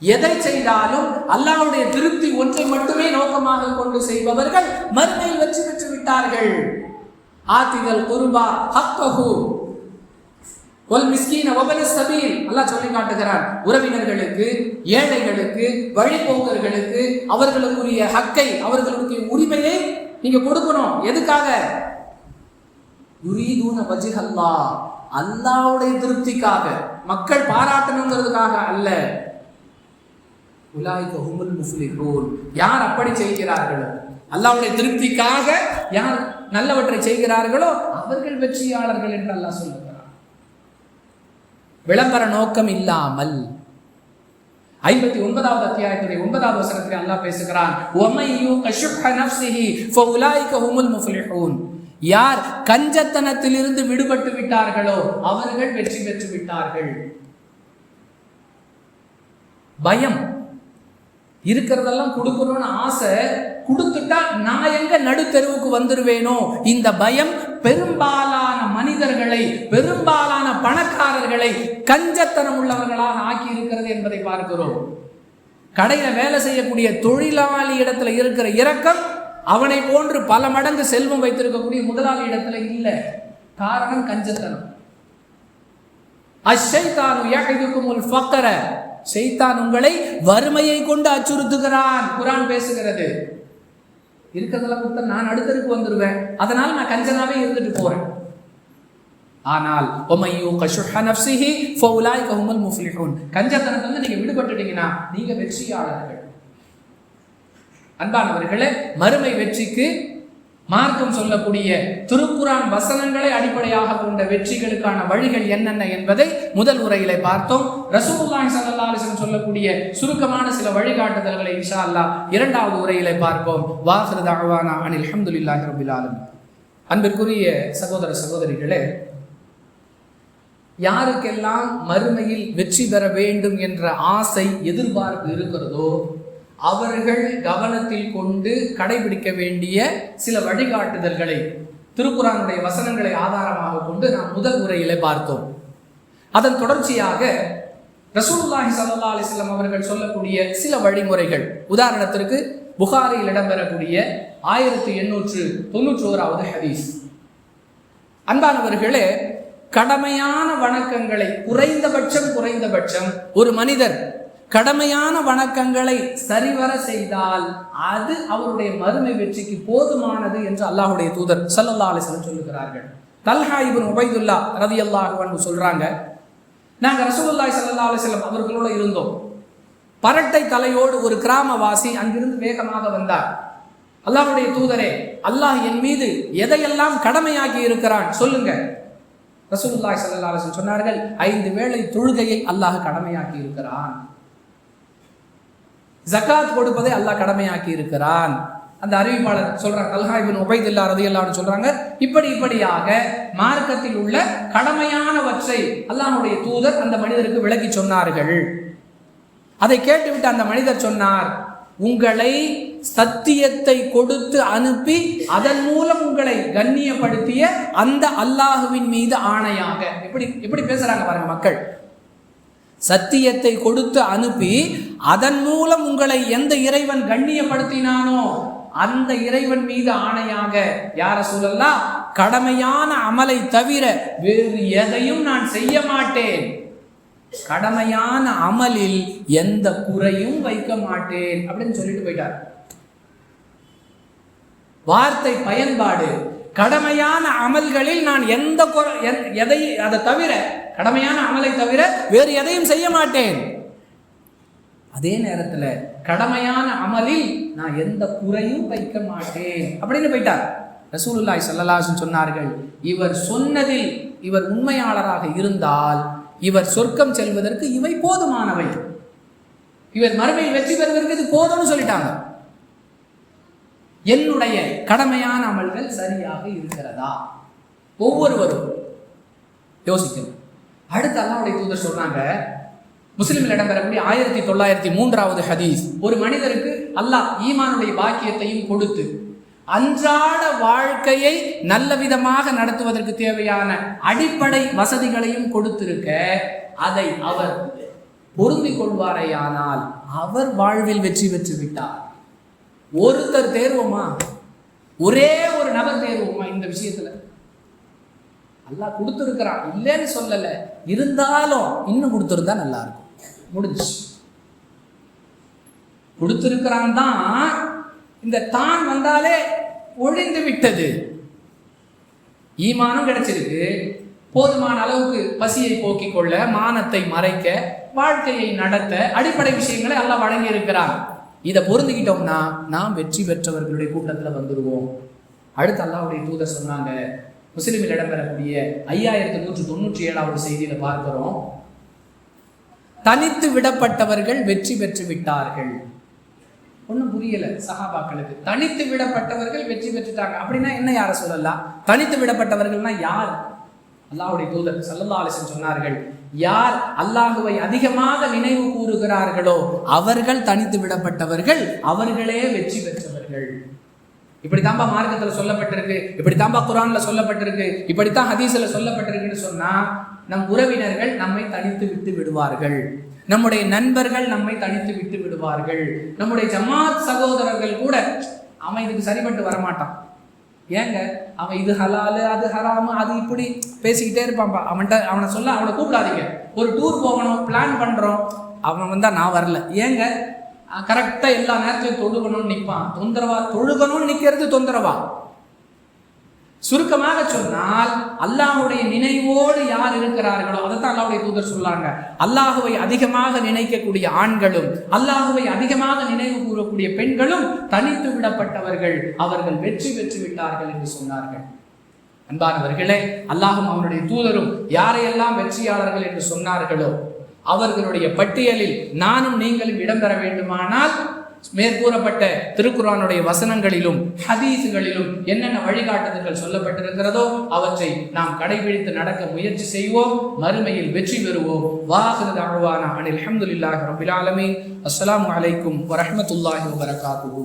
எதை செய்தாலும் அல்லாஹ்வுடைய திருப்தி ஒன்றை மட்டுமே நோக்கமாக கொண்டு செய்பவர்கள் மறுமையில் வெற்றி பெற்று விட்டார்கள். ஆத்திகள் குர்பா ஹக்கஹு வல் மிஸ்கீன வபன சபீல், அல்லாஹ் சொல்லி காட்டுகிறான். உறவினர்களுக்கு, ஏழைகளுக்கு, வழிபோக்கர்களுக்கு அவர்களுக்குரிய ஹக்கை, அவர்களுடைய உரிமையை நீங்க கொடுக்கணும். எதுக்காக? யுரீதுன வஜ்ஹல்லாஹ், அல்லாஹ்வுடைய திருப்திக்காக, மக்கள் பாராட்டணுங்கிறதுக்காக அல்ல. உலாயிக ஹுமுல் முஃப்லிஹூன், யார் அப்படி செய்கிறார்களோ, அல்லாஹ்வுடைய திருப்திக்காக யார் நல்லவற்றை செய்கிறார்களோ அவர்கள் வெற்றியாளர்கள் என்று அல்லாஹ் சொல்லுகிறார். விளம்பர நோக்கம் இல்லாமல் 59வது அத்தியாயத்துடைய 9வது வசனத்தில் அல்லாஹ் பேசுகிறான், வமை யுகஷுஹ நஃப்ஸிஹி ஃபஉலாயிக ஹுமுல் முஃப்லிஹூன், யார் கஞ்சத்தனத்திலிருந்து விடுபட்டு விட்டார்களோ அவர்கள் வெற்றி பெற்று விட்டார்கள். பயம் இருக்கிறதெல்லாம் கொடுக்கணும்னு ஆசை, கொடுத்துட்டா நான் எங்க நடுத்தெருவுக்கு வந்துருவேனோ, இந்த பயம் பெரும்பாலான மனிதர்களை, பெரும்பாலான பணக்காரர்களை கஞ்சத்தனம் உள்ளவர்களாக ஆக்கி இருக்கிறது என்பதை பார்க்கிறோம். கடையில வேலை செய்யக்கூடிய தொழிலாளி இடத்துல இருக்கிற இரக்கம் அவனை போன்று பல மடங்கு செல்வம் வைத்திருக்கக்கூடிய முதலாளி இடத்துல இல்லை. காரணம் கஞ்சத்தனம். அஷ்ஷைத்தானு யஇதுகுமுல் ஃபக்ர, ஷைத்தான் உங்களை வறுமையை கொண்டு அச்சுறுத்துகிறான். குர்ஆன் பேசுகிறது. இருக்கிறதெல்லாம் கொடுத்தா நான் அடுத்தருக்கு வந்துருவேன், அதனால நான் கஞ்சனாவே இருந்துட்டு போறேன். ஆனால் கஞ்சத்தனத்திலிருந்து நீங்க விடுபட்டுட்டீங்கன்னா நீங்க வெற்றியாளர்கள். அன்பானவர்களே, மறுமை வெற்றிக்கு மார்க்கம் சொல்லக்கூடிய திருக்குர்ஆன் வசனங்களை அடிப்படையாக கொண்ட வெற்றிகளுக்கான வழிகள் என்னென்ன என்பதை முதல் உரையிலே பார்த்தோம். ரசூலுல்லாஹி ஸல்லல்லாஹு அலைஹி வஸல்லம் சொல்லக்கூடிய சுருக்கமான சில வழிகாட்டுதல்களை இன்ஷா அல்லாஹ் இரண்டாவது உரையிலே பார்ப்போம். வாஹிரு தஅவானா அனில் ஹம்துலில்லாஹி ரப்பில் ஆலமீன். அன்பிற்குரிய சகோதர சகோதரிகளே, யாருக்கெல்லாம் மறுமையில் வெற்றி பெற வேண்டும் என்ற ஆசை, எதிர்பார்ப்பு இருக்கிறதோ அவர்கள் கவனத்தில் கொண்டு கடைபிடிக்க வேண்டிய சில வழிகாட்டுதல்களை திருக்குர்ஆனுடைய வசனங்களை ஆதாரமாக கொண்டு நாம் முதல் உரையிலே பார்த்தோம். அதன் தொடர்ச்சியாக ரசூலுல்லாஹி ஸல்லல்லாஹு அலைஹி வஸல்லம் அவர்கள் சொல்லக்கூடிய சில வழிமுறைகள், உதாரணத்திற்கு புகாரியில் இடம்பெறக்கூடிய 1891வது ஹதீஸ். அன்பானவர்களே, கடமையான வணக்கங்களை குறைந்தபட்சம் ஒரு மனிதர் கடமையான வணக்கங்களை சரிவர செய்தால் அது அவருடைய மறுமை வெற்றிக்கு போதுமானது என்று அல்லாஹ்வுடைய தூதர் ஸல்லல்லாஹு அலைஹி வஸல்லம் சொல்லுகிறார்கள். தல்ஹா இப்னு உபைதுல்லா ரலியல்லாஹு அன்ஹு சொல்றாங்க, நாங்க ரசூலுல்லாஹி ஸல்லல்லாஹு அலைஹி வஸல்லம் அவர்களோட இருந்தோம். பரட்டை தலையோடு ஒரு கிராமவாசி அங்கிருந்து வேகமாக வந்தார். அல்லாஹ்வுடைய தூதரே, அல்லாஹ் என் மீது எதையெல்லாம் கடமையாக்கி இருக்கிறான் சொல்லுங்க. ரசூலுல்லாஹி ஸல்லல்லாஹு அலைஹி வஸல்லம் சொன்னார்கள், 5 வேளை தொழுகையை அல்லாஹ் கடமையாக்கி இருக்கிறான். ஜகாத் கொடுப்பதை அல்லாஹ் கடமையாக்கி இருக்கிறான். அந்த அறிவிப்பாளர் சொல்றாங்க, தல்ஹா இப்னு உபைதுல்லா ரலியல்லாஹு அன்ஹு சொல்றாங்க, இப்படியாக மார்க்கத்தில் உள்ள கடமையானவற்றை அல்லாஹ்வுடைய தூதர் அந்த மனிதருக்கு விளக்கி சொன்னார்கள். அதை கேட்டுவிட்டு அந்த மனிதர் சொன்னார், உங்களை சத்தியத்தை கொடுத்து அனுப்பி அதன் மூலம் உங்களை கண்ணியப்படுத்திய அந்த அல்லாஹுவின் மீது ஆணையாக. எப்படி பேசுறாங்க பாருங்க மக்கள். சத்தியத்தை கொடுத்து அனுப்பி அதன் மூலம் உங்களை எந்த இறைவன் கண்ணியப்படுத்தினானோ அந்த இறைவன் மீது ஆணையாக, யார ரசூலல்லாஹ், கடமையான அமலை தவிர வேறு எதையும் நான் செய்ய மாட்டேன், கடமையான அமலில் எந்த குறையும் வைக்க மாட்டேன் அப்படின்னு சொல்லிட்டு போயிட்டார். வார்த்தை பயன்பாடு, கடமையான அமல்களில் நான் அதை தவிர, கடமையான அமலை தவிர வேறு எதையும் செய்ய மாட்டேன். அதே நேரத்தில் கடமையான அமலில் நான் எந்த குறையும் வைக்க மாட்டேன் அப்படின்னு போயிட்டார். ரசூலுல்லாஹி ஸல்லல்லாஹு அலைஹி வஸல்லம் சொன்னார்கள், இவர் சொன்னதில் இவர் உண்மையாளராக இருந்தால் இவர் சொர்க்கம் செல்வதற்கு இவை போதுமானவை, இவர் மறுமையில் வெற்றி பெறுவதற்கு இது போதும்னு சொல்லிட்டாங்க. என்னுடைய கடமையான அமல்கள் சரியாக இருக்கிறதா? ஒவ்வொருவரும் யோசிக்கணும். அடுத்து அல்லாஹ்வுடைய தூதர் சொல்றாங்க, முஸ்லிமில் இடம்பெறக்கூடிய 1903வது ஹதீஸ், ஒரு மனிதருக்கு அல்லாஹ் ஈமானுடைய பாக்கியத்தையும் கொடுத்து அன்றாட வாழ்க்கையை நல்ல விதமாக நடத்துவதற்கு தேவையான அடிப்படை வசதிகளையும் கொடுத்திருக்க, அதை அவர் பொருந்திக் கொள்வாரையானால் அவர் வாழ்வில் வெற்றி பெற்று விட்டார். ஒருத்தர் தேர்வோமா? ஒரே ஒரு நபர் தேர்வோமா? இந்த விஷயத்துல அல்லாஹ் கொடுத்திருக்கிறான், இல்லைன்னு சொல்லல, இருந்தாலும் இன்னும் கொடுத்திருந்தா நல்லா இருக்கும். முடிஞ்சு கொடுத்திருக்கிறான் தான், இந்த தான் வந்தாலே ஒழிந்து விட்டது. ஈமானும் கிடைச்சிருக்கு, போதுமான அளவுக்கு பசியை போக்கிக் கொள்ள, மானத்தை மறைக்க, வாழ்க்கையை நடத்த அடிப்படை விஷயங்களை அல்லாஹ் வழங்கி இருக்கிறான். இதை பொருந்திக்கிட்டோம்னா நாம் வெற்றி பெற்றவர்களுடைய கூட்டத்தில் வந்துடுவோம். அடுத்து அல்லாஹ்வுடைய தூதர் சொன்னாங்க, முஸ்லிமில் இடம்பெறக்கூடிய 5197வது செய்தியில பார்க்கிறோம், தனித்து விடப்பட்டவர்கள் வெற்றி பெற்று விட்டார்கள். ஒன்றும் புரியல சஹாபாக்களுக்கு. தனித்து விடப்பட்டவர்கள் வெற்றி பெற்றுட்டாங்க அப்படின்னா என்ன? யார சொல்லலாம்? தனித்து விடப்பட்டவர்கள்னா யார்? அல்லாஹ்வுடைய தூதர் ஸல்லல்லாஹு அலைஹி வஸல்லம் சொன்னார்கள், யார் அல்லாஹுவை அதிகமாக நினைவு கூறுகிறார்களோ அவர்கள் தனித்து விடப்பட்டவர்கள், அவர்களே வெற்றி பெற்றவர்கள். இப்படித்தான்பா மார்க்கத்துல சொல்லப்பட்டிருக்கு, இப்படித்தான்பா குர்ஆன்ல சொல்லப்பட்டிருக்கு, இப்படித்தான் ஹதீஸ்ல சொல்லப்பட்டிருக்குன்னு சொன்னா நம் உறவினர்கள் நம்மை தனித்து விட்டு விடுவார்கள், நம்முடைய நண்பர்கள் நம்மை தனித்து விட்டு விடுவார்கள், நம்முடைய ஜமாத் சகோதரர்கள் கூட அவன் இதுக்கு சரிபட்டு வரமாட்டான். ஏங்க அவன் இது ஹலாலு அது ஹராமு அது இப்படி பேசிக்கிட்டே இருப்பான்ப்பா. அவனை சொல்ல அவனை கூப்பிடாதீங்க. ஒரு டூர் போகணும் பிளான் பண்றோம், அவன் வந்தா நான் வரல. ஏங்க கரெக்டா எல்லா நேரத்திலையும் தொழுகணும்னு நிற்பான். தொந்தரவா? தொழுகணும்னு நிற்கிறது தொந்தரவா? சுருக்கமாக சொன்னால் அல்லாஹுடைய நினைவோடு யார் இருக்கிறார்களோ அதைத்தான் அல்லாஹ்வுடைய தூதர் சொல்லாங்க. அல்லாஹுவை அதிகமாக நினைக்கக்கூடிய ஆண்களும் அல்லாஹுவை அதிகமாக நினைவு கூறக்கூடிய பெண்களும் தனித்து விடப்பட்டவர்கள், அவர்கள் வெற்றி பெற்று விட்டார்கள் என்று சொன்னார்கள். அன்பானவர்களே, அல்லாஹும் அவனுடைய தூதரும் யாரையெல்லாம் வெற்றியாளர்கள் என்று சொன்னார்களோ அவர்களுடைய பட்டியலில் நானும் நீங்களும் இடம்பெற வேண்டுமானால் மேற்கூறப்பட்ட திருக்குர்ஆனுடைய வசனங்களிலும் ஹதீஸ்களிலும் என்னென்ன வழிகாட்டுதல்கள் சொல்லப்பட்டிருக்கிறதோ அவற்றை நாம் கடைபிடித்து நடக்க முயற்சி செய்வோம். மறுமையில் வெற்றி பெறுவோம். வாஹிரு தஅவானா அனில் ஹம்துலில்லாஹி ரப்பில் ஆலமீன். அஸ்ஸலாமு அலைக்கும் வரஹ்மத்துல்லாஹி வபரகாத்துஹு.